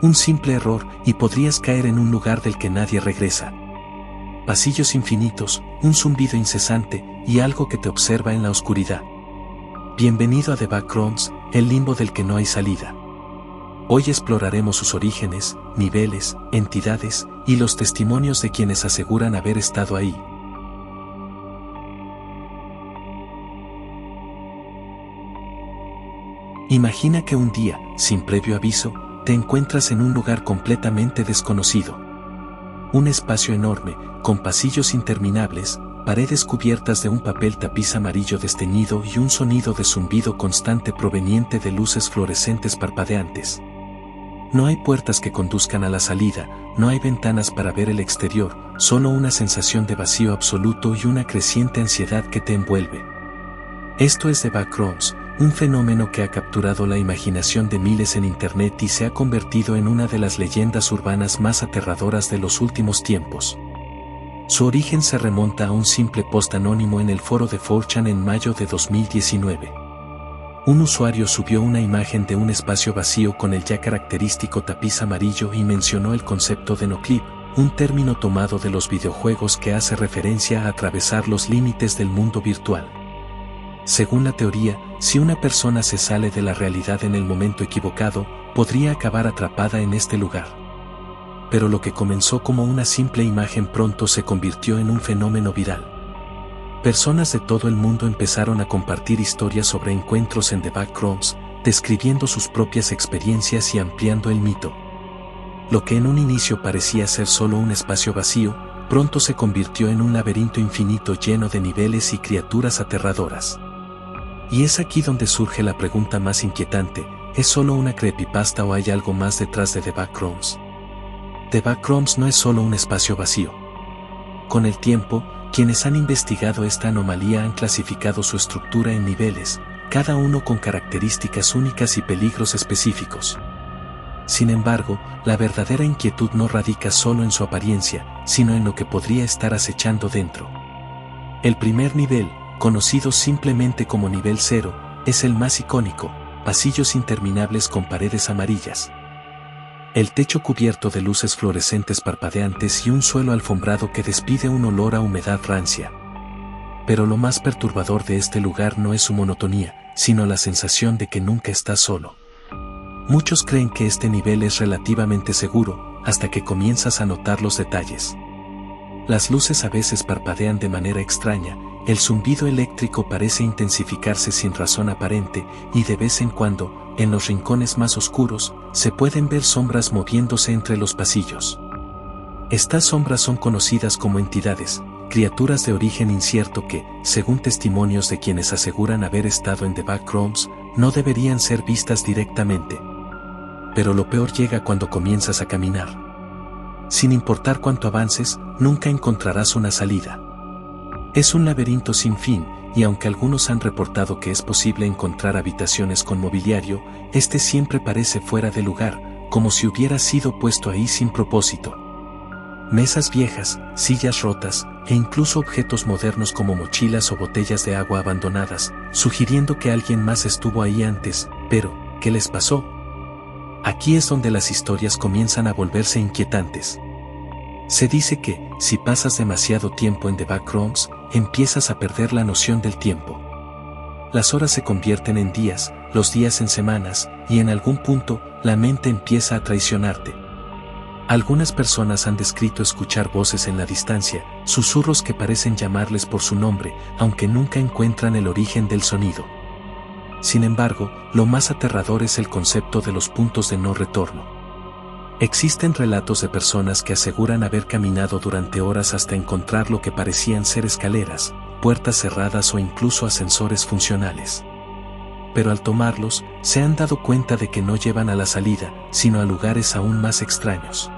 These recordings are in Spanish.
Un simple error y podrías caer en un lugar del que nadie regresa. Pasillos infinitos, un zumbido incesante y algo que te observa en la oscuridad. Bienvenido a The Backrooms, el limbo del que no hay salida. Hoy exploraremos sus orígenes, niveles, entidades y los testimonios de quienes aseguran haber estado ahí. Imagina que un día, sin previo aviso, te encuentras en un lugar completamente desconocido. Un espacio enorme, con pasillos interminables, paredes cubiertas de un papel tapiz amarillo desteñido y un sonido de zumbido constante proveniente de luces fluorescentes parpadeantes. No hay puertas que conduzcan a la salida, no hay ventanas para ver el exterior, solo una sensación de vacío absoluto y una creciente ansiedad que te envuelve. Esto es The Backrooms, un fenómeno que ha capturado la imaginación de miles en Internet y se ha convertido en una de las leyendas urbanas más aterradoras de los últimos tiempos. Su origen se remonta a un simple post anónimo en el foro de 4chan en mayo de 2019. Un usuario subió una imagen de un espacio vacío con el ya característico tapiz amarillo y mencionó el concepto de noclip, un término tomado de los videojuegos que hace referencia a atravesar los límites del mundo virtual. Según la teoría, si una persona se sale de la realidad en el momento equivocado, podría acabar atrapada en este lugar. Pero lo que comenzó como una simple imagen pronto se convirtió en un fenómeno viral. Personas de todo el mundo empezaron a compartir historias sobre encuentros en The Backrooms, describiendo sus propias experiencias y ampliando el mito. Lo que en un inicio parecía ser solo un espacio vacío, pronto se convirtió en un laberinto infinito lleno de niveles y criaturas aterradoras. Y es aquí donde surge la pregunta más inquietante: ¿es solo una creepypasta o hay algo más detrás de The Backrooms? The Backrooms no es solo un espacio vacío. Con el tiempo, quienes han investigado esta anomalía han clasificado su estructura en niveles, cada uno con características únicas y peligros específicos. Sin embargo, la verdadera inquietud no radica solo en su apariencia, sino en lo que podría estar acechando dentro. El primer nivel, conocido simplemente como nivel 0, es el más icónico: pasillos interminables con paredes amarillas. El techo cubierto de luces fluorescentes parpadeantes y un suelo alfombrado que despide un olor a humedad rancia. Pero lo más perturbador de este lugar no es su monotonía, sino la sensación de que nunca estás solo. Muchos creen que este nivel es relativamente seguro, hasta que comienzas a notar los detalles. Las luces a veces parpadean de manera extraña, el zumbido eléctrico parece intensificarse sin razón aparente, y de vez en cuando, en los rincones más oscuros, se pueden ver sombras moviéndose entre los pasillos. Estas sombras son conocidas como entidades, criaturas de origen incierto que, según testimonios de quienes aseguran haber estado en The Backrooms, no deberían ser vistas directamente. Pero lo peor llega cuando comienzas a caminar. Sin importar cuánto avances, nunca encontrarás una salida. Es un laberinto sin fin, y aunque algunos han reportado que es posible encontrar habitaciones con mobiliario, este siempre parece fuera de lugar, como si hubiera sido puesto ahí sin propósito. Mesas viejas, sillas rotas, e incluso objetos modernos como mochilas o botellas de agua abandonadas, sugiriendo que alguien más estuvo ahí antes. Pero, ¿qué les pasó? Aquí es donde las historias comienzan a volverse inquietantes. Se dice que, si pasas demasiado tiempo en The Backrooms, empiezas a perder la noción del tiempo. Las horas se convierten en días, los días en semanas, y en algún punto, la mente empieza a traicionarte. Algunas personas han descrito escuchar voces en la distancia, susurros que parecen llamarles por su nombre, aunque nunca encuentran el origen del sonido. Sin embargo, lo más aterrador es el concepto de los puntos de no retorno. Existen relatos de personas que aseguran haber caminado durante horas hasta encontrar lo que parecían ser escaleras, puertas cerradas o incluso ascensores funcionales. Pero al tomarlos, se han dado cuenta de que no llevan a la salida, sino a lugares aún más extraños.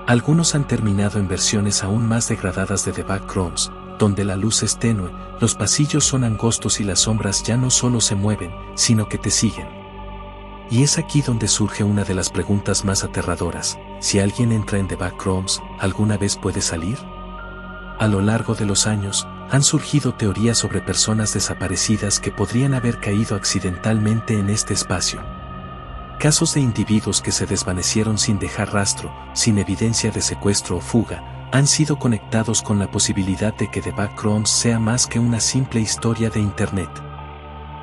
Algunos han terminado en versiones aún más degradadas de The Backrooms, donde la luz es tenue, los pasillos son angostos y las sombras ya no solo se mueven, sino que te siguen. Y es aquí donde surge una de las preguntas más aterradoras: si alguien entra en The Backrooms, ¿alguna vez puede salir? A lo largo de los años, han surgido teorías sobre personas desaparecidas que podrían haber caído accidentalmente en este espacio. Casos de individuos que se desvanecieron sin dejar rastro, sin evidencia de secuestro o fuga, han sido conectados con la posibilidad de que The Backrooms sea más que una simple historia de Internet.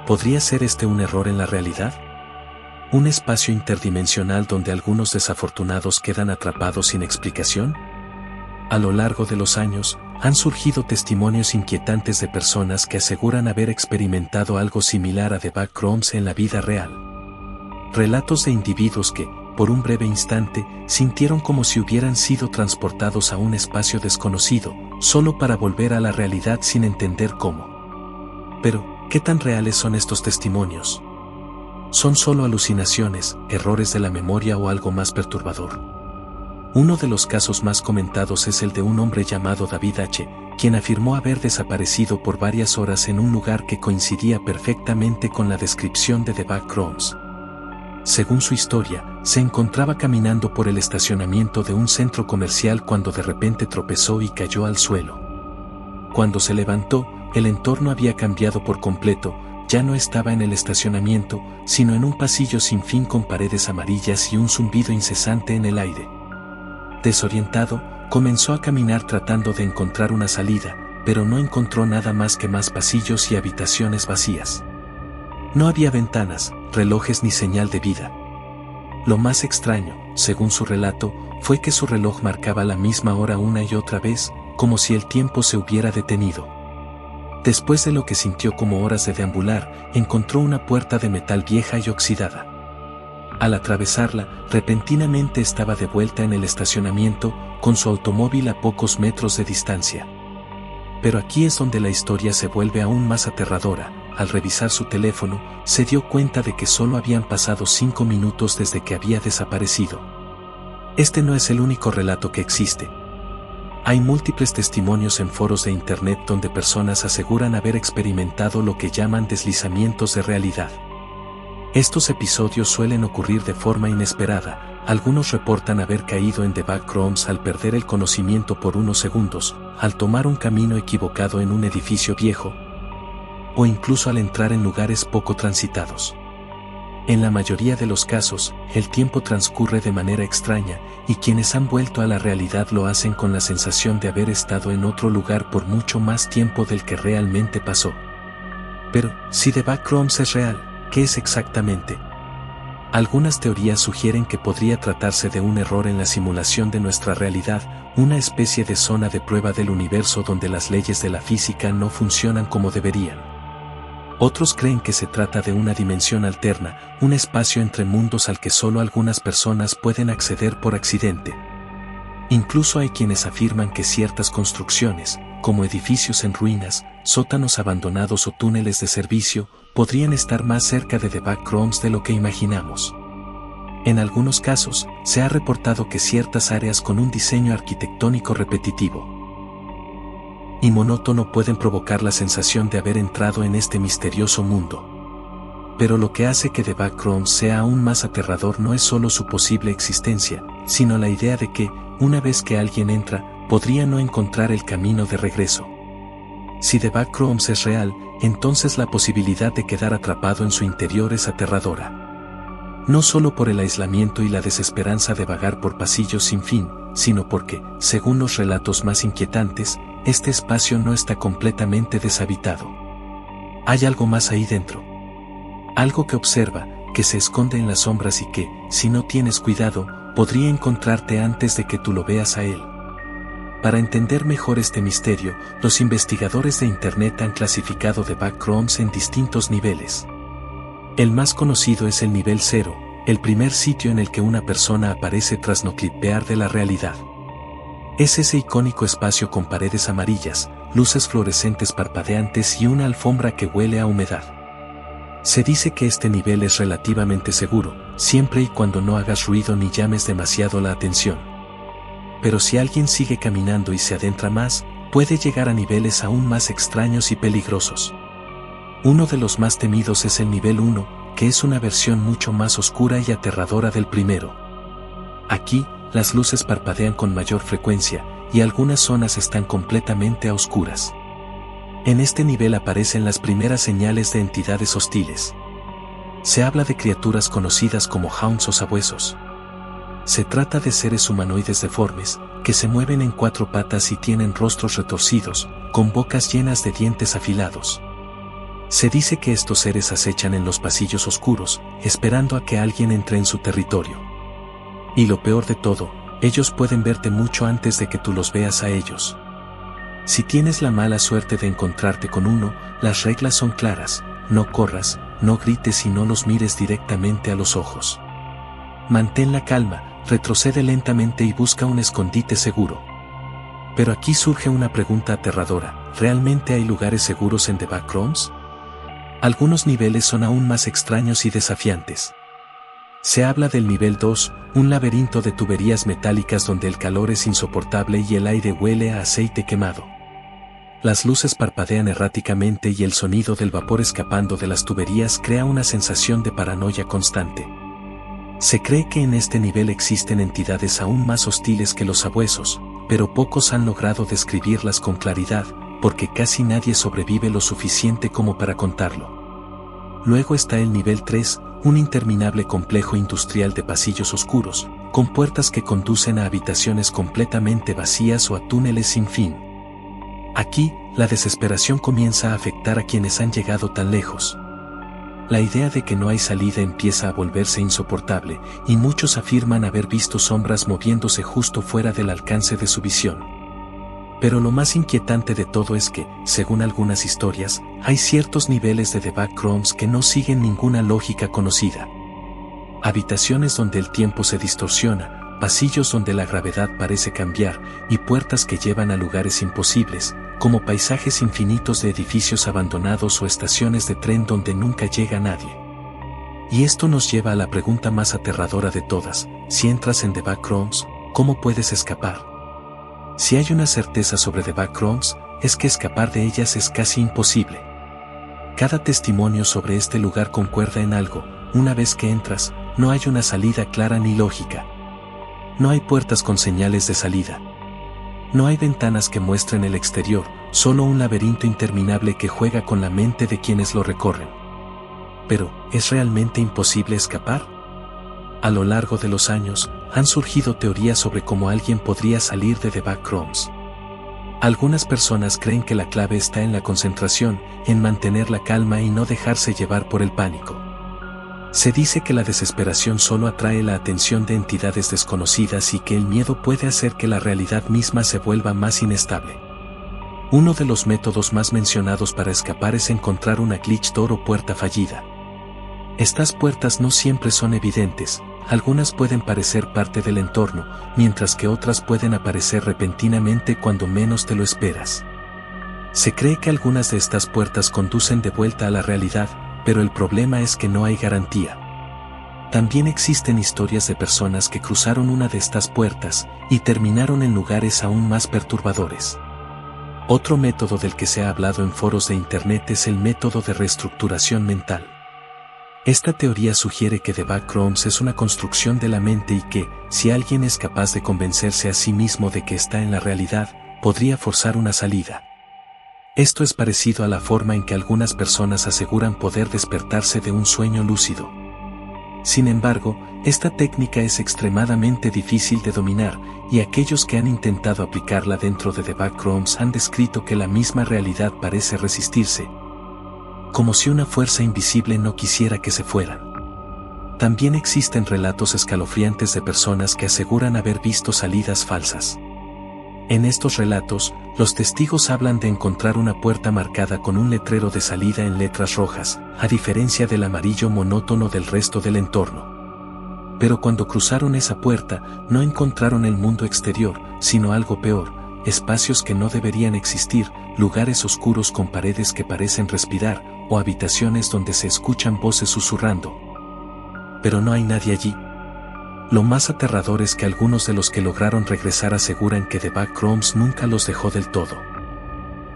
¿Podría ser este un error en la realidad? ¿Un espacio interdimensional donde algunos desafortunados quedan atrapados sin explicación? A lo largo de los años, han surgido testimonios inquietantes de personas que aseguran haber experimentado algo similar a The Backrooms en la vida real. Relatos de individuos que, por un breve instante, sintieron como si hubieran sido transportados a un espacio desconocido, solo para volver a la realidad sin entender cómo. Pero, ¿qué tan reales son estos testimonios? ¿Son solo alucinaciones, errores de la memoria o algo más perturbador? Uno de los casos más comentados es el de un hombre llamado David H., quien afirmó haber desaparecido por varias horas en un lugar que coincidía perfectamente con la descripción de The Backrooms. Según su historia, se encontraba caminando por el estacionamiento de un centro comercial cuando de repente tropezó y cayó al suelo. Cuando se levantó, el entorno había cambiado por completo, ya no estaba en el estacionamiento, sino en un pasillo sin fin con paredes amarillas y un zumbido incesante en el aire. Desorientado, comenzó a caminar tratando de encontrar una salida, pero no encontró nada más que más pasillos y habitaciones vacías. No había ventanas, relojes ni señal de vida. Lo más extraño, según su relato, fue que su reloj marcaba la misma hora una y otra vez, como si el tiempo se hubiera detenido. Después de lo que sintió como horas de deambular, encontró una puerta de metal vieja y oxidada. Al atravesarla, repentinamente estaba de vuelta en el estacionamiento, con su automóvil a pocos metros de distancia. Pero aquí es donde la historia se vuelve aún más aterradora. Al revisar su teléfono, se dio cuenta de que solo habían pasado 5 minutos desde que había desaparecido. Este no es el único relato que existe. Hay múltiples testimonios en foros de Internet donde personas aseguran haber experimentado lo que llaman deslizamientos de realidad. Estos episodios suelen ocurrir de forma inesperada. Algunos reportan haber caído en The Backrooms al perder el conocimiento por unos segundos, al tomar un camino equivocado en un edificio viejo, o incluso al entrar en lugares poco transitados. En la mayoría de los casos, el tiempo transcurre de manera extraña, y quienes han vuelto a la realidad lo hacen con la sensación de haber estado en otro lugar por mucho más tiempo del que realmente pasó. Pero, si The Backrooms es real, ¿qué es exactamente? Algunas teorías sugieren que podría tratarse de un error en la simulación de nuestra realidad, una especie de zona de prueba del universo donde las leyes de la física no funcionan como deberían. Otros creen que se trata de una dimensión alterna, un espacio entre mundos al que solo algunas personas pueden acceder por accidente. Incluso hay quienes afirman que ciertas construcciones, como edificios en ruinas, sótanos abandonados o túneles de servicio, podrían estar más cerca de The Backrooms de lo que imaginamos. En algunos casos, se ha reportado que ciertas áreas con un diseño arquitectónico repetitivo y monótono pueden provocar la sensación de haber entrado en este misterioso mundo. Pero lo que hace que The Backrooms sea aún más aterrador no es solo su posible existencia, sino la idea de que, una vez que alguien entra, podría no encontrar el camino de regreso. Si The Backrooms es real, entonces la posibilidad de quedar atrapado en su interior es aterradora. No solo por el aislamiento y la desesperanza de vagar por pasillos sin fin, sino porque, según los relatos más inquietantes, este espacio no está completamente deshabitado. Hay algo más ahí dentro. Algo que observa, que se esconde en las sombras y que, si no tienes cuidado, podría encontrarte antes de que tú lo veas a él. Para entender mejor este misterio, los investigadores de Internet han clasificado The Backrooms en distintos niveles. El más conocido es el nivel 0, el primer sitio en el que una persona aparece tras no clipear de la realidad. Es ese icónico espacio con paredes amarillas, luces fluorescentes parpadeantes y una alfombra que huele a humedad. Se dice que este nivel es relativamente seguro, siempre y cuando no hagas ruido ni llames demasiado la atención. Pero si alguien sigue caminando y se adentra más, puede llegar a niveles aún más extraños y peligrosos. Uno de los más temidos es el nivel 1, que es una versión mucho más oscura y aterradora del primero. Aquí, las luces parpadean con mayor frecuencia, y algunas zonas están completamente a oscuras. En este nivel aparecen las primeras señales de entidades hostiles. Se habla de criaturas conocidas como hounds o sabuesos. Se trata de seres humanoides deformes, que se mueven en 4 patas y tienen rostros retorcidos, con bocas llenas de dientes afilados. Se dice que estos seres acechan en los pasillos oscuros, esperando a que alguien entre en su territorio. Y lo peor de todo, ellos pueden verte mucho antes de que tú los veas a ellos. Si tienes la mala suerte de encontrarte con uno, las reglas son claras: no corras, no grites y no los mires directamente a los ojos. Mantén la calma, retrocede lentamente y busca un escondite seguro. Pero aquí surge una pregunta aterradora: ¿realmente hay lugares seguros en The Backrooms? Algunos niveles son aún más extraños y desafiantes. Se habla del nivel 2, un laberinto de tuberías metálicas donde el calor es insoportable y el aire huele a aceite quemado. Las luces parpadean erráticamente y el sonido del vapor escapando de las tuberías crea una sensación de paranoia constante. Se cree que en este nivel existen entidades aún más hostiles que los sabuesos, pero pocos han logrado describirlas con claridad, porque casi nadie sobrevive lo suficiente como para contarlo. Luego está el nivel 3, un interminable complejo industrial de pasillos oscuros, con puertas que conducen a habitaciones completamente vacías o a túneles sin fin. Aquí, la desesperación comienza a afectar a quienes han llegado tan lejos. La idea de que no hay salida empieza a volverse insoportable, y muchos afirman haber visto sombras moviéndose justo fuera del alcance de su visión. Pero lo más inquietante de todo es que, según algunas historias, hay ciertos niveles de The Backrooms que no siguen ninguna lógica conocida. Habitaciones donde el tiempo se distorsiona, pasillos donde la gravedad parece cambiar, y puertas que llevan a lugares imposibles, como paisajes infinitos de edificios abandonados o estaciones de tren donde nunca llega nadie. Y esto nos lleva a la pregunta más aterradora de todas: si entras en The Backrooms, ¿cómo puedes escapar? Si hay una certeza sobre The Backrooms, es que escapar de ellas es casi imposible. Cada testimonio sobre este lugar concuerda en algo: una vez que entras, no hay una salida clara ni lógica. No hay puertas con señales de salida. No hay ventanas que muestren el exterior, solo un laberinto interminable que juega con la mente de quienes lo recorren. Pero, ¿es realmente imposible escapar? A lo largo de los años, han surgido teorías sobre cómo alguien podría salir de The Backrooms. Algunas personas creen que la clave está en la concentración, en mantener la calma y no dejarse llevar por el pánico. Se dice que la desesperación solo atrae la atención de entidades desconocidas y que el miedo puede hacer que la realidad misma se vuelva más inestable. Uno de los métodos más mencionados para escapar es encontrar una glitch door o puerta fallida. Estas puertas no siempre son evidentes, algunas pueden parecer parte del entorno, mientras que otras pueden aparecer repentinamente cuando menos te lo esperas. Se cree que algunas de estas puertas conducen de vuelta a la realidad, pero el problema es que no hay garantía. También existen historias de personas que cruzaron una de estas puertas y terminaron en lugares aún más perturbadores. Otro método del que se ha hablado en foros de internet es el método de reestructuración mental. Esta teoría sugiere que The Backrooms es una construcción de la mente y que, si alguien es capaz de convencerse a sí mismo de que está en la realidad, podría forzar una salida. Esto es parecido a la forma en que algunas personas aseguran poder despertarse de un sueño lúcido. Sin embargo, esta técnica es extremadamente difícil de dominar, y aquellos que han intentado aplicarla dentro de The Backrooms han descrito que la misma realidad parece resistirse, como si una fuerza invisible no quisiera que se fueran. También existen relatos escalofriantes de personas que aseguran haber visto salidas falsas. En estos relatos, los testigos hablan de encontrar una puerta marcada con un letrero de salida en letras rojas, a diferencia del amarillo monótono del resto del entorno. Pero cuando cruzaron esa puerta, no encontraron el mundo exterior, sino algo peor: espacios que no deberían existir, lugares oscuros con paredes que parecen respirar, o habitaciones donde se escuchan voces susurrando. Pero no hay nadie allí. Lo más aterrador es que algunos de los que lograron regresar aseguran que The Backrooms nunca los dejó del todo.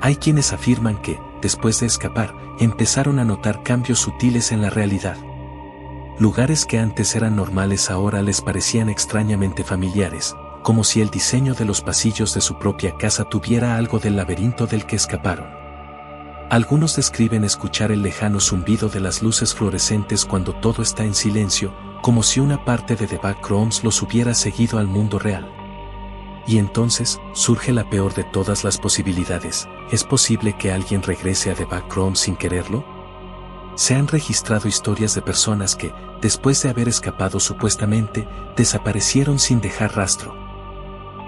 Hay quienes afirman que, después de escapar, empezaron a notar cambios sutiles en la realidad. Lugares que antes eran normales ahora les parecían extrañamente familiares, como si el diseño de los pasillos de su propia casa tuviera algo del laberinto del que escaparon. Algunos describen escuchar el lejano zumbido de las luces fluorescentes cuando todo está en silencio, como si una parte de The Backrooms los hubiera seguido al mundo real. Y entonces, surge la peor de todas las posibilidades: ¿es posible que alguien regrese a The Backrooms sin quererlo? Se han registrado historias de personas que, después de haber escapado supuestamente, desaparecieron sin dejar rastro.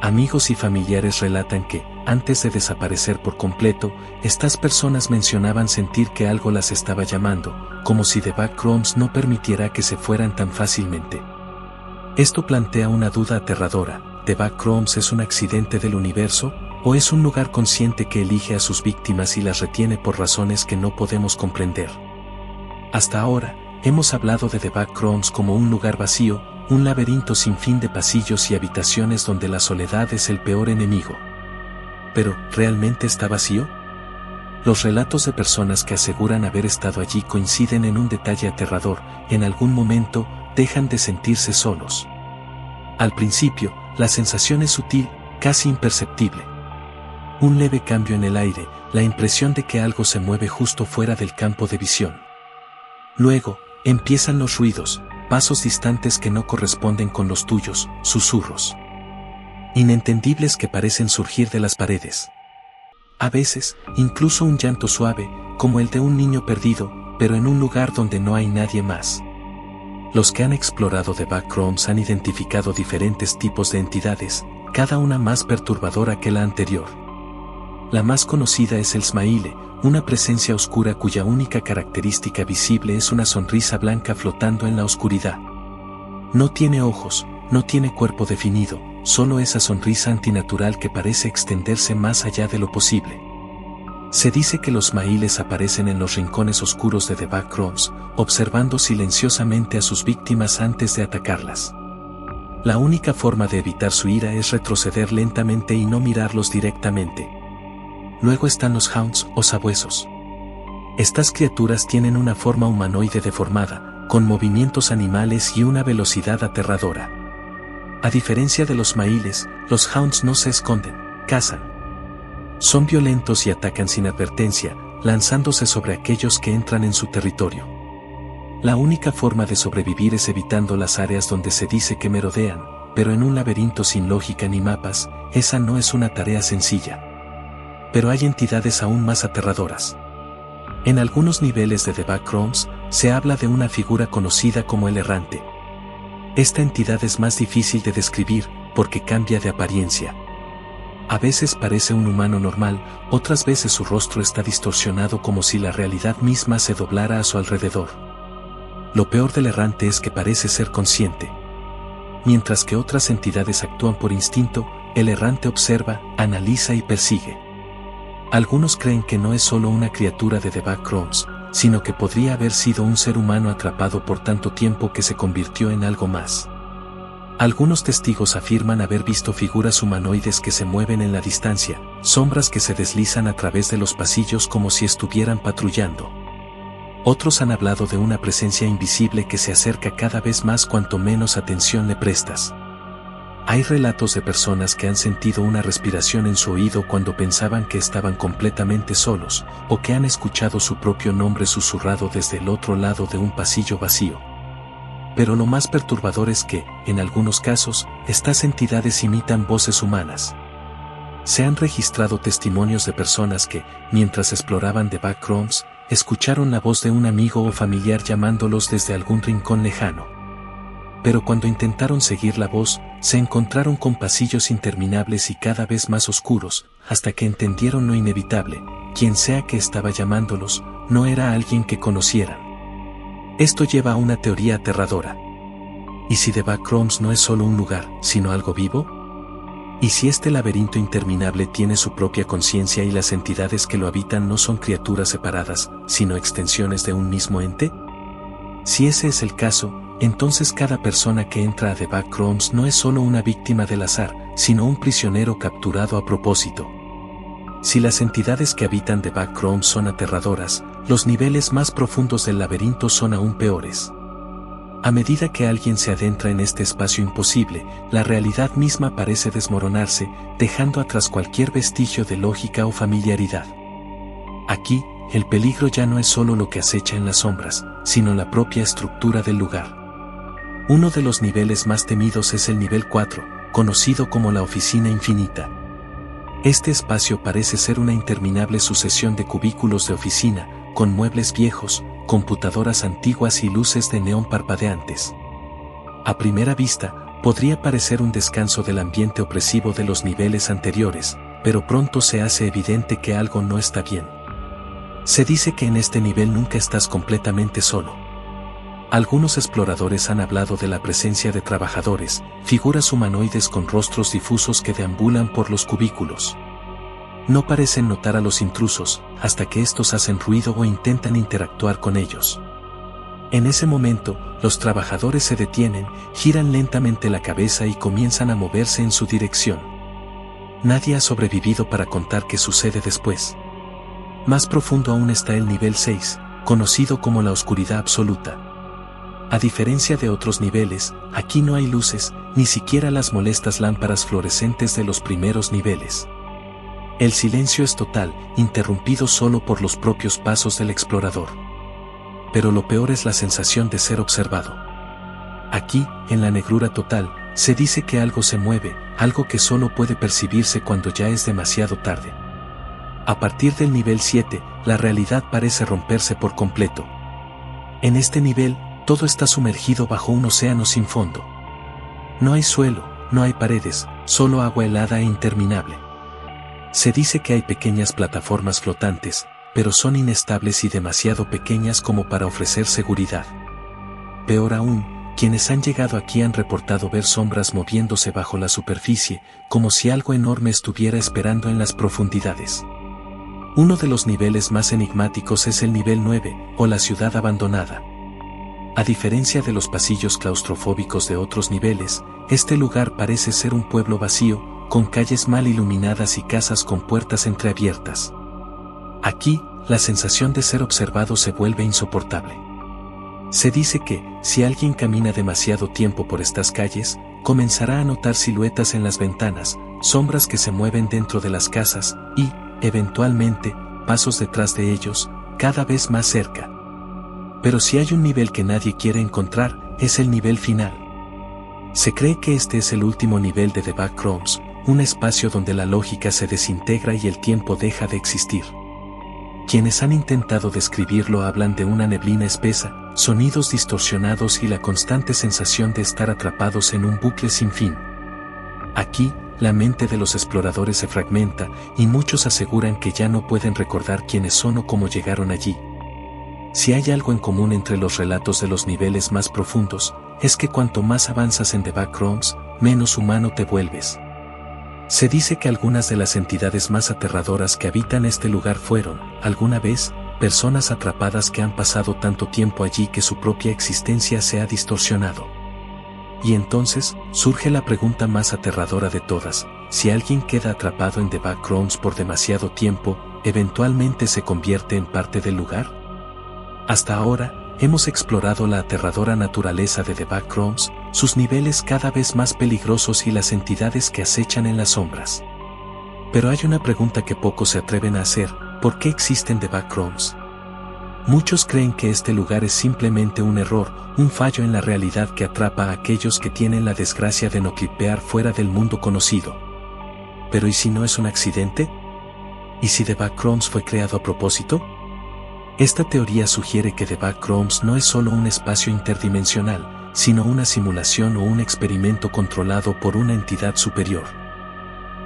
Amigos y familiares relatan que, antes de desaparecer por completo, estas personas mencionaban sentir que algo las estaba llamando, como si The Backrooms no permitiera que se fueran tan fácilmente. Esto plantea una duda aterradora: ¿The Backrooms es un accidente del universo, o es un lugar consciente que elige a sus víctimas y las retiene por razones que no podemos comprender? Hasta ahora, hemos hablado de The Backrooms como un lugar vacío, un laberinto sin fin de pasillos y habitaciones donde la soledad es el peor enemigo. ¿Pero realmente está vacío? Los relatos de personas que aseguran haber estado allí coinciden en un detalle aterrador: en algún momento, dejan de sentirse solos. Al principio, la sensación es sutil, casi imperceptible. Un leve cambio en el aire, la impresión de que algo se mueve justo fuera del campo de visión. Luego, empiezan los ruidos, pasos distantes que no corresponden con los tuyos, susurros inentendibles que parecen surgir de las paredes. A veces, incluso un llanto suave, como el de un niño perdido, pero en un lugar donde no hay nadie más. Los que han explorado The Backrooms han identificado diferentes tipos de entidades, cada una más perturbadora que la anterior. La más conocida es el Smaile, una presencia oscura cuya única característica visible es una sonrisa blanca flotando en la oscuridad. No tiene ojos, no tiene cuerpo definido, solo esa sonrisa antinatural que parece extenderse más allá de lo posible. Se dice que los Smailes aparecen en los rincones oscuros de The Backrooms, observando silenciosamente a sus víctimas antes de atacarlas. La única forma de evitar su ira es retroceder lentamente y no mirarlos directamente. Luego están los Haunts o sabuesos. Estas criaturas tienen una forma humanoide deformada, con movimientos animales y una velocidad aterradora. A diferencia de los Smailes, los Haunts no se esconden, cazan. Son violentos y atacan sin advertencia, lanzándose sobre aquellos que entran en su territorio. La única forma de sobrevivir es evitando las áreas donde se dice que merodean, pero en un laberinto sin lógica ni mapas, esa no es una tarea sencilla. Pero hay entidades aún más aterradoras. En algunos niveles de The Backrooms, se habla de una figura conocida como el Errante. Esta entidad es más difícil de describir, porque cambia de apariencia. A veces parece un humano normal, otras veces su rostro está distorsionado como si la realidad misma se doblara a su alrededor. Lo peor del Errante es que parece ser consciente. Mientras que otras entidades actúan por instinto, el Errante observa, analiza y persigue. Algunos creen que no es solo una criatura de The Backrooms, sino que podría haber sido un ser humano atrapado por tanto tiempo que se convirtió en algo más. Algunos testigos afirman haber visto figuras humanoides que se mueven en la distancia, sombras que se deslizan a través de los pasillos como si estuvieran patrullando. Otros han hablado de una presencia invisible que se acerca cada vez más cuanto menos atención le prestas. Hay relatos de personas que han sentido una respiración en su oído cuando pensaban que estaban completamente solos, o que han escuchado su propio nombre susurrado desde el otro lado de un pasillo vacío. Pero lo más perturbador es que, en algunos casos, estas entidades imitan voces humanas. Se han registrado testimonios de personas que, mientras exploraban The Backrooms, escucharon la voz de un amigo o familiar llamándolos desde algún rincón lejano. Pero cuando intentaron seguir la voz, se encontraron con pasillos interminables y cada vez más oscuros, hasta que entendieron lo inevitable: quien sea que estaba llamándolos, no era alguien que conocieran. Esto lleva a una teoría aterradora. ¿Y si The Backrooms no es solo un lugar, sino algo vivo? ¿Y si este laberinto interminable tiene su propia conciencia y las entidades que lo habitan no son criaturas separadas, sino extensiones de un mismo ente? Si ese es el caso, entonces cada persona que entra a The Backrooms no es solo una víctima del azar, sino un prisionero capturado a propósito. Si las entidades que habitan The Backrooms son aterradoras, los niveles más profundos del laberinto son aún peores. A medida que alguien se adentra en este espacio imposible, la realidad misma parece desmoronarse, dejando atrás cualquier vestigio de lógica o familiaridad. Aquí, el peligro ya no es solo lo que acecha en las sombras, sino la propia estructura del lugar. Uno de los niveles más temidos es el nivel 4, conocido como la Oficina Infinita. Este espacio parece ser una interminable sucesión de cubículos de oficina, con muebles viejos, computadoras antiguas y luces de neón parpadeantes. A primera vista, podría parecer un descanso del ambiente opresivo de los niveles anteriores, pero pronto se hace evidente que algo no está bien. Se dice que en este nivel nunca estás completamente solo. Algunos exploradores han hablado de la presencia de trabajadores, figuras humanoides con rostros difusos que deambulan por los cubículos. No parecen notar a los intrusos, hasta que estos hacen ruido o intentan interactuar con ellos. En ese momento, los trabajadores se detienen, giran lentamente la cabeza y comienzan a moverse en su dirección. Nadie ha sobrevivido para contar qué sucede después. Más profundo aún está el nivel 6, conocido como la oscuridad absoluta. A diferencia de otros niveles, aquí no hay luces, ni siquiera las molestas lámparas fluorescentes de los primeros niveles. El silencio es total, interrumpido solo por los propios pasos del explorador. Pero lo peor es la sensación de ser observado. Aquí, en la negrura total, se dice que algo se mueve, algo que solo puede percibirse cuando ya es demasiado tarde. A partir del nivel 7, la realidad parece romperse por completo. En este nivel, todo está sumergido bajo un océano sin fondo. No hay suelo, no hay paredes, solo agua helada e interminable. Se dice que hay pequeñas plataformas flotantes, pero son inestables y demasiado pequeñas como para ofrecer seguridad. Peor aún, quienes han llegado aquí han reportado ver sombras moviéndose bajo la superficie, como si algo enorme estuviera esperando en las profundidades. Uno de los niveles más enigmáticos es el nivel 9, o la ciudad abandonada. A diferencia de los pasillos claustrofóbicos de otros niveles, este lugar parece ser un pueblo vacío, con calles mal iluminadas y casas con puertas entreabiertas. Aquí, la sensación de ser observado se vuelve insoportable. Se dice que, si alguien camina demasiado tiempo por estas calles, comenzará a notar siluetas en las ventanas, sombras que se mueven dentro de las casas, y, eventualmente, pasos detrás de ellos, cada vez más cerca. Pero si hay un nivel que nadie quiere encontrar, es el nivel final. Se cree que este es el último nivel de The Backrooms, un espacio donde la lógica se desintegra y el tiempo deja de existir. Quienes han intentado describirlo hablan de una neblina espesa, sonidos distorsionados y la constante sensación de estar atrapados en un bucle sin fin. Aquí, la mente de los exploradores se fragmenta, y muchos aseguran que ya no pueden recordar quiénes son o cómo llegaron allí. Si hay algo en común entre los relatos de los niveles más profundos, es que cuanto más avanzas en The Backrooms, menos humano te vuelves. Se dice que algunas de las entidades más aterradoras que habitan este lugar fueron, alguna vez, personas atrapadas que han pasado tanto tiempo allí que su propia existencia se ha distorsionado. Y entonces, surge la pregunta más aterradora de todas: si alguien queda atrapado en The Backrooms por demasiado tiempo, ¿eventualmente se convierte en parte del lugar? Hasta ahora, hemos explorado la aterradora naturaleza de The Backrooms, sus niveles cada vez más peligrosos y las entidades que acechan en las sombras. Pero hay una pregunta que pocos se atreven a hacer: ¿por qué existen The Backrooms? Muchos creen que este lugar es simplemente un error, un fallo en la realidad que atrapa a aquellos que tienen la desgracia de no clipear fuera del mundo conocido. Pero ¿y si no es un accidente? ¿Y si The Backrooms fue creado a propósito? Esta teoría sugiere que The Backrooms no es solo un espacio interdimensional, sino una simulación o un experimento controlado por una entidad superior.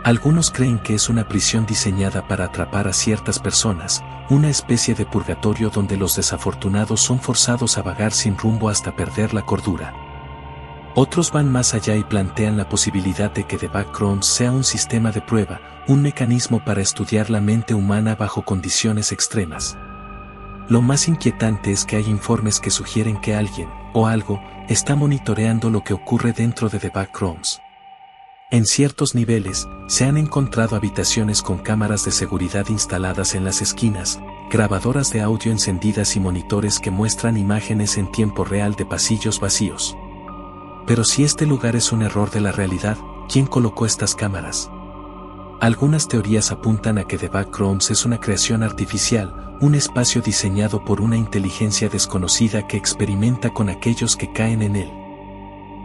Algunos creen que es una prisión diseñada para atrapar a ciertas personas, una especie de purgatorio donde los desafortunados son forzados a vagar sin rumbo hasta perder la cordura. Otros van más allá y plantean la posibilidad de que The Backrooms sea un sistema de prueba, un mecanismo para estudiar la mente humana bajo condiciones extremas. Lo más inquietante es que hay informes que sugieren que alguien, o algo, está monitoreando lo que ocurre dentro de The Backrooms. En ciertos niveles, se han encontrado habitaciones con cámaras de seguridad instaladas en las esquinas, grabadoras de audio encendidas y monitores que muestran imágenes en tiempo real de pasillos vacíos. Pero si este lugar es un error de la realidad, ¿quién colocó estas cámaras? Algunas teorías apuntan a que The Backrooms es una creación artificial, un espacio diseñado por una inteligencia desconocida que experimenta con aquellos que caen en él.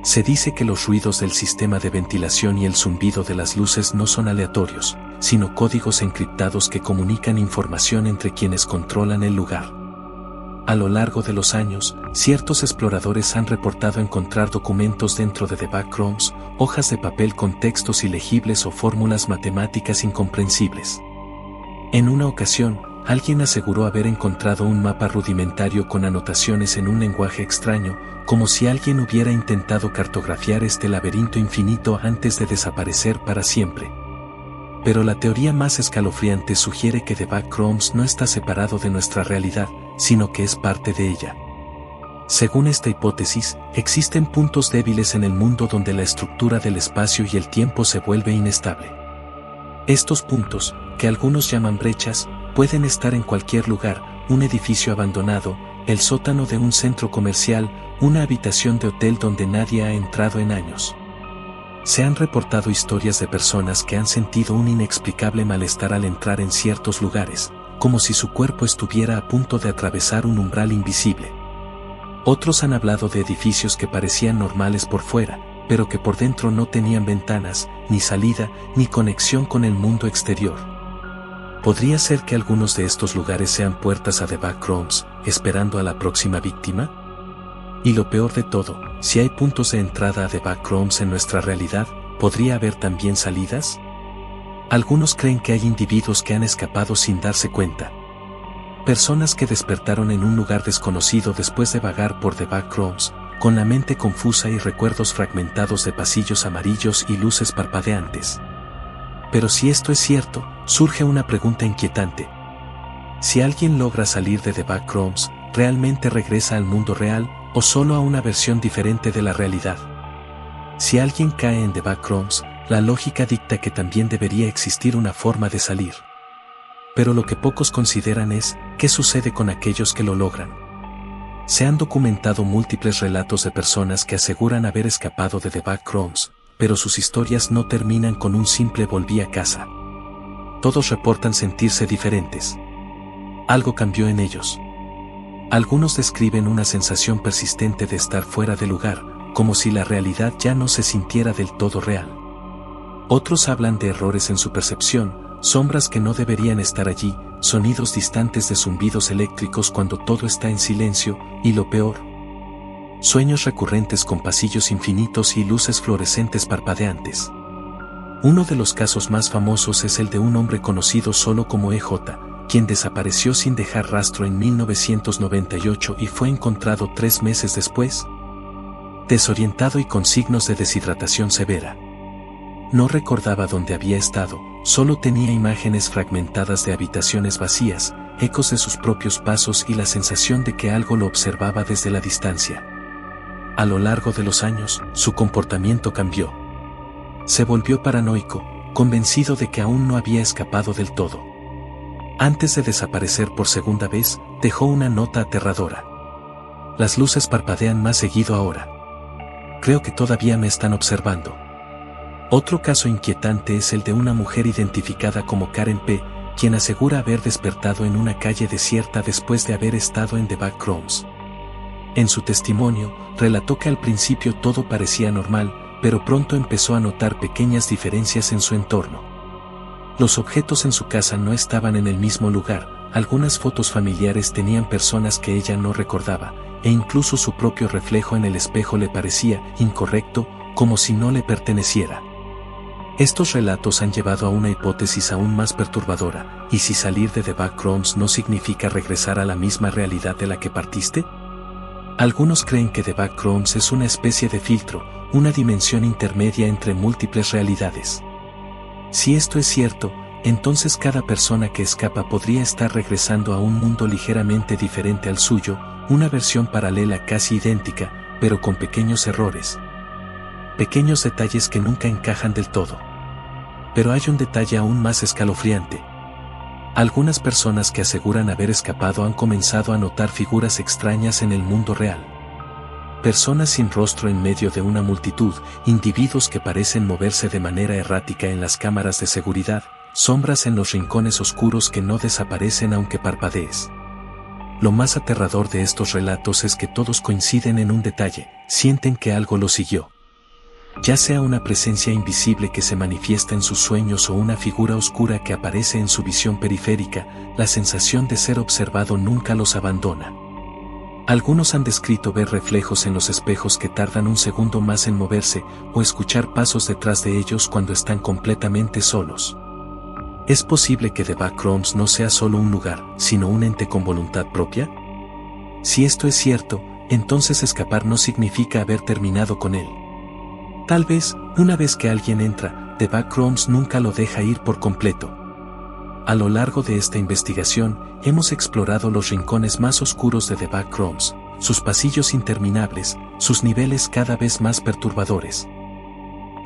Se dice que los ruidos del sistema de ventilación y el zumbido de las luces no son aleatorios, sino códigos encriptados que comunican información entre quienes controlan el lugar. A lo largo de los años, ciertos exploradores han reportado encontrar documentos dentro de The Backrooms, hojas de papel con textos ilegibles o fórmulas matemáticas incomprensibles. En una ocasión, alguien aseguró haber encontrado un mapa rudimentario con anotaciones en un lenguaje extraño, como si alguien hubiera intentado cartografiar este laberinto infinito antes de desaparecer para siempre. Pero la teoría más escalofriante sugiere que The Backrooms no está separado de nuestra realidad, sino que es parte de ella. Según esta hipótesis, existen puntos débiles en el mundo donde la estructura del espacio y el tiempo se vuelve inestable. Estos puntos, que algunos llaman brechas, pueden estar en cualquier lugar: un edificio abandonado, el sótano de un centro comercial, una habitación de hotel donde nadie ha entrado en años. Se han reportado historias de personas que han sentido un inexplicable malestar al entrar en ciertos lugares, como si su cuerpo estuviera a punto de atravesar un umbral invisible. Otros han hablado de edificios que parecían normales por fuera, pero que por dentro no tenían ventanas, ni salida, ni conexión con el mundo exterior. ¿Podría ser que algunos de estos lugares sean puertas a The Backrooms, esperando a la próxima víctima? Y lo peor de todo, si hay puntos de entrada a The Backrooms en nuestra realidad, ¿podría haber también salidas? Algunos creen que hay individuos que han escapado sin darse cuenta. Personas que despertaron en un lugar desconocido después de vagar por The Backrooms, con la mente confusa y recuerdos fragmentados de pasillos amarillos y luces parpadeantes. Pero si esto es cierto, surge una pregunta inquietante. Si alguien logra salir de The Backrooms, ¿realmente regresa al mundo real, o solo a una versión diferente de la realidad? Si alguien cae en The Backrooms, la lógica dicta que también debería existir una forma de salir. Pero lo que pocos consideran es, ¿qué sucede con aquellos que lo logran? Se han documentado múltiples relatos de personas que aseguran haber escapado de The Backrooms, pero sus historias no terminan con un simple "volví a casa". Todos reportan sentirse diferentes. Algo cambió en ellos. Algunos describen una sensación persistente de estar fuera de lugar, como si la realidad ya no se sintiera del todo real. Otros hablan de errores en su percepción, sombras que no deberían estar allí, sonidos distantes de zumbidos eléctricos cuando todo está en silencio, y lo peor, sueños recurrentes con pasillos infinitos y luces fluorescentes parpadeantes. Uno de los casos más famosos es el de un hombre conocido solo como EJ, quien desapareció sin dejar rastro en 1998 y fue encontrado 3 meses después, desorientado y con signos de deshidratación severa. No recordaba dónde había estado, solo tenía imágenes fragmentadas de habitaciones vacías, ecos de sus propios pasos y la sensación de que algo lo observaba desde la distancia. A lo largo de los años, su comportamiento cambió. Se volvió paranoico, convencido de que aún no había escapado del todo. Antes de desaparecer por segunda vez, dejó una nota aterradora. Las luces parpadean más seguido ahora. Creo que todavía me están observando. Otro caso inquietante es el de una mujer identificada como Karen P., quien asegura haber despertado en una calle desierta después de haber estado en The Backrooms. En su testimonio, relató que al principio todo parecía normal, pero pronto empezó a notar pequeñas diferencias en su entorno. Los objetos en su casa no estaban en el mismo lugar, algunas fotos familiares tenían personas que ella no recordaba, e incluso su propio reflejo en el espejo le parecía incorrecto, como si no le perteneciera. Estos relatos han llevado a una hipótesis aún más perturbadora: ¿y si salir de The Backrooms no significa regresar a la misma realidad de la que partiste? Algunos creen que The Backrooms es una especie de filtro, una dimensión intermedia entre múltiples realidades. Si esto es cierto, entonces cada persona que escapa podría estar regresando a un mundo ligeramente diferente al suyo, una versión paralela casi idéntica, pero con pequeños errores. Pequeños detalles que nunca encajan del todo. Pero hay un detalle aún más escalofriante. Algunas personas que aseguran haber escapado han comenzado a notar figuras extrañas en el mundo real. Personas sin rostro en medio de una multitud, individuos que parecen moverse de manera errática en las cámaras de seguridad, sombras en los rincones oscuros que no desaparecen aunque parpadees. Lo más aterrador de estos relatos es que todos coinciden en un detalle: sienten que algo los siguió. Ya sea una presencia invisible que se manifiesta en sus sueños o una figura oscura que aparece en su visión periférica, la sensación de ser observado nunca los abandona. Algunos han descrito ver reflejos en los espejos que tardan un segundo más en moverse, o escuchar pasos detrás de ellos cuando están completamente solos. ¿Es posible que The Backrooms no sea solo un lugar, sino un ente con voluntad propia? Si esto es cierto, entonces escapar no significa haber terminado con él. Tal vez, una vez que alguien entra, The Backrooms nunca lo deja ir por completo. A lo largo de esta investigación, hemos explorado los rincones más oscuros de The Backrooms, sus pasillos interminables, sus niveles cada vez más perturbadores.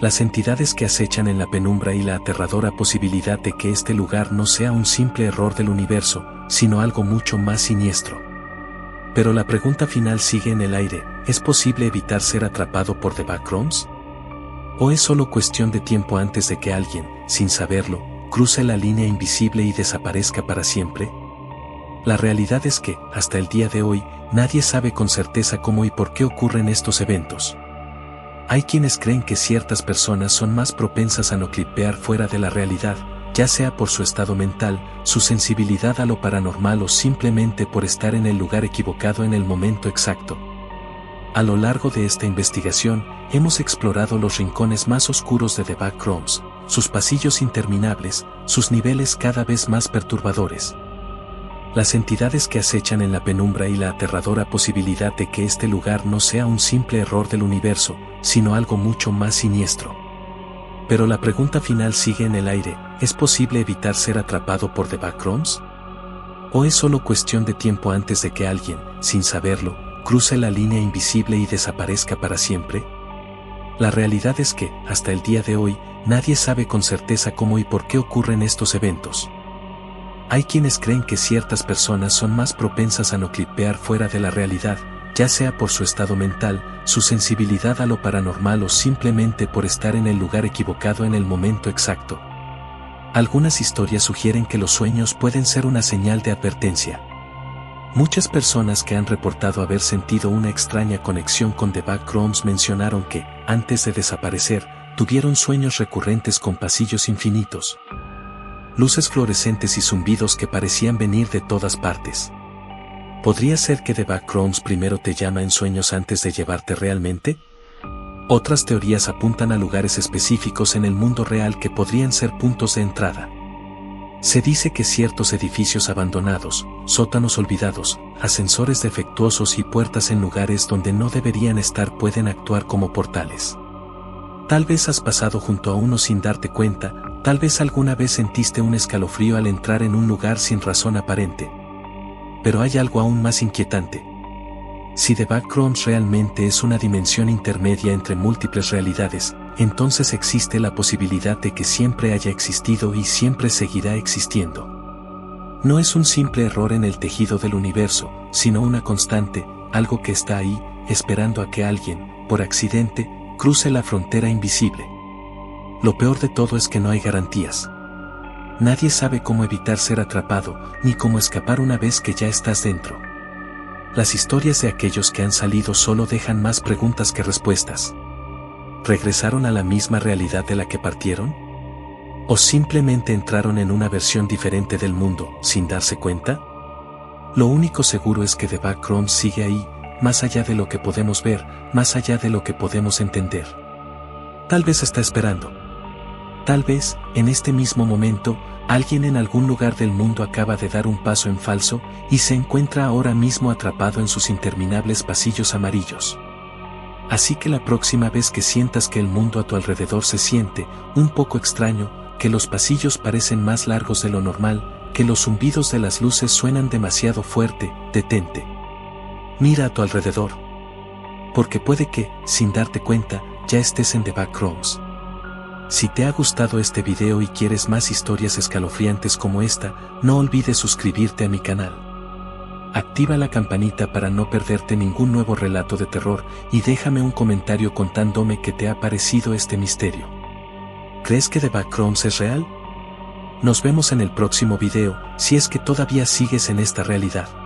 Las entidades que acechan en la penumbra y la aterradora posibilidad de que este lugar no sea un simple error del universo, sino algo mucho más siniestro. Pero la pregunta final sigue en el aire: ¿es posible evitar ser atrapado por The Backrooms? ¿O es solo cuestión de tiempo antes de que alguien, sin saberlo, cruce la línea invisible y desaparezca para siempre? La realidad es que, hasta el día de hoy, nadie sabe con certeza cómo y por qué ocurren estos eventos. Hay quienes creen que ciertas personas son más propensas a no clipear fuera de la realidad, ya sea por su estado mental, su sensibilidad a lo paranormal o simplemente por estar en el lugar equivocado en el momento exacto. A lo largo de esta investigación, hemos explorado los rincones más oscuros de The Backrooms, sus pasillos interminables, sus niveles cada vez más perturbadores. Las entidades que acechan en la penumbra y la aterradora posibilidad de que este lugar no sea un simple error del universo, sino algo mucho más siniestro. Pero la pregunta final sigue en el aire: ¿es posible evitar ser atrapado por The Backrooms? ¿O es solo cuestión de tiempo antes de que alguien, sin saberlo, cruce la línea invisible y desaparezca para siempre? La realidad es que, hasta el día de hoy, nadie sabe con certeza cómo y por qué ocurren estos eventos. Hay quienes creen que ciertas personas son más propensas a no clipear fuera de la realidad, ya sea por su estado mental, su sensibilidad a lo paranormal o simplemente por estar en el lugar equivocado en el momento exacto. Algunas historias sugieren que los sueños pueden ser una señal de advertencia. Muchas personas que han reportado haber sentido una extraña conexión con The Backrooms mencionaron que, antes de desaparecer, tuvieron sueños recurrentes con pasillos infinitos, luces fluorescentes y zumbidos que parecían venir de todas partes. ¿Podría ser que The Backrooms primero te llama en sueños antes de llevarte realmente? Otras teorías apuntan a lugares específicos en el mundo real que podrían ser puntos de entrada. Se dice que ciertos edificios abandonados, sótanos olvidados, ascensores defectuosos y puertas en lugares donde no deberían estar pueden actuar como portales. Tal vez has pasado junto a uno sin darte cuenta, tal vez alguna vez sentiste un escalofrío al entrar en un lugar sin razón aparente. Pero hay algo aún más inquietante. Si The Backrooms realmente es una dimensión intermedia entre múltiples realidades, entonces existe la posibilidad de que siempre haya existido y siempre seguirá existiendo. No es un simple error en el tejido del universo, sino una constante, algo que está ahí, esperando a que alguien, por accidente, cruce la frontera invisible. Lo peor de todo es que no hay garantías. Nadie sabe cómo evitar ser atrapado, ni cómo escapar una vez que ya estás dentro. Las historias de aquellos que han salido solo dejan más preguntas que respuestas. ¿Regresaron a la misma realidad de la que partieron? ¿O simplemente entraron en una versión diferente del mundo, sin darse cuenta? Lo único seguro es que The Backrooms sigue ahí, más allá de lo que podemos ver, más allá de lo que podemos entender. Tal vez está esperando. Tal vez, en este mismo momento, alguien en algún lugar del mundo acaba de dar un paso en falso y se encuentra ahora mismo atrapado en sus interminables pasillos amarillos. Así que la próxima vez que sientas que el mundo a tu alrededor se siente un poco extraño, que los pasillos parecen más largos de lo normal, que los zumbidos de las luces suenan demasiado fuerte, detente. Mira a tu alrededor. Porque puede que, sin darte cuenta, ya estés en The Backrooms. Si te ha gustado este video y quieres más historias escalofriantes como esta, no olvides suscribirte a mi canal. Activa la campanita para no perderte ningún nuevo relato de terror y déjame un comentario contándome qué te ha parecido este misterio. ¿Crees que The Backrooms es real? Nos vemos en el próximo video, si es que todavía sigues en esta realidad.